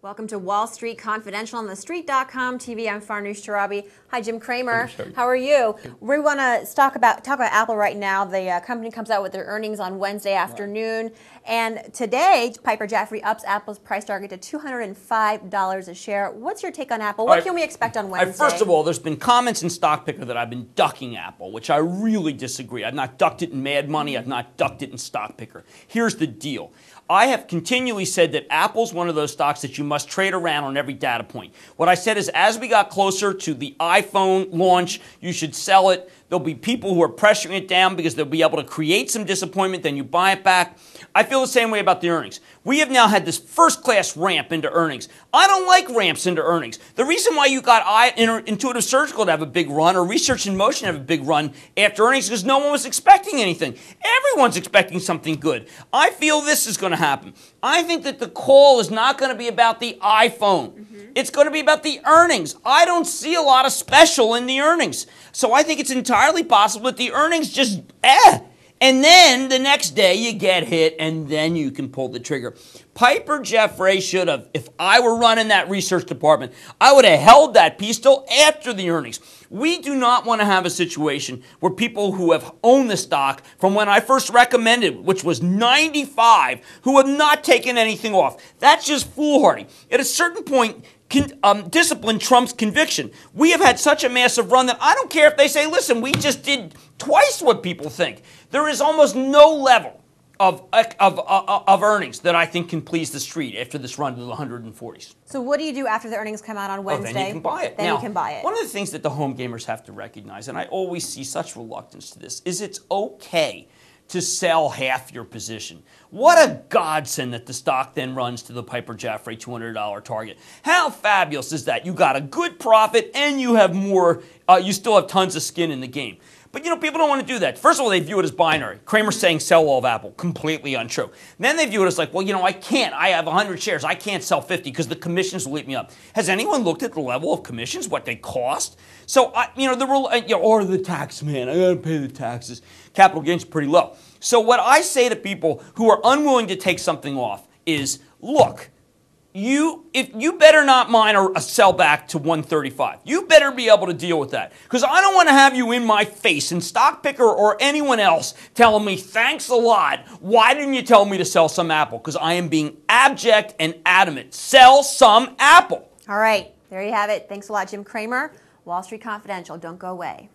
Welcome to Wall Street Confidential on the Street.com TV. I'm Farnoosh Torabi. Hi, Jim Cramer. How are you? We want to talk about Apple right now. The company comes out with their earnings on Wednesday afternoon. And today, Piper Jaffray ups Apple's price target to $205 a share. What's your take on Apple? What can we expect on Wednesday? First of all, there's been comments in Stock Picker that I've been ducking Apple, which I really disagree. I've not ducked it in Mad Money. I've not ducked it in Stock Picker. Here's the deal. I have continually said that Apple's one of those stocks that you must trade around on every data point. What I said is as we got closer to the iPhone launch, you should sell it. There'll be people who are pressuring it down because they'll be able to create some disappointment, then you buy it back. I feel the same way about the earnings. We have now had this first-class ramp into earnings. I don't like ramps into earnings. The reason why you got Intuitive Surgical to have a big run or Research in Motion to have a big run after earnings is because no one was expecting anything. Everyone's expecting something good. I feel this is going to happen. I think that the call is not going to be about the iPhone. It's going to be about the earnings. I don't see a lot of special in the earnings. So I think it's entirely possible that the earnings just, and then the next day you get hit and then you can pull the trigger. Piper Jaffray should have, if I were running that research department, I would have held that piece till after the earnings. We do not want to have a situation where people who have owned the stock from when I first recommended, which was 95, who have not taken anything off. That's just foolhardy. At a certain point, discipline trumps conviction. We have had such a massive run that I don't care if they say, listen, we just did twice what people think. There is almost no level of earnings that I think can please the street after this run to the 140s. So what do you do after the earnings come out on Wednesday? Then you can buy it. Then you can buy it. One of the things that the home gamers have to recognize, and I always see such reluctance to this, is it's okay to sell half your position. What a godsend that the stock then runs to the Piper Jaffray $200 target. How fabulous is that? You got a good profit and you have more, you still have tons of skin in the game. But you know, people don't want to do that. First of all, they view it as binary. Cramer saying sell all of Apple. Completely untrue. Then they view it as like, well, you know, I can't. I have 100 shares. I can't sell 50 because the commissions will eat me up. Has anyone looked at the level of commissions, what they cost? So, you know, or the tax man. I got to pay the taxes. Capital gains are pretty low. So what I say to people who are unwilling to take something off is, look, if you better not mind a sell back to 135. You better be able to deal with that. Because I don't want to have you in my face and Stock Picker or anyone else telling me, thanks a lot, why didn't you tell me to sell some Apple? Because I am being abject and adamant. Sell some Apple. All right, there you have it. Thanks a lot, Jim Cramer. Wall Street Confidential. Don't go away.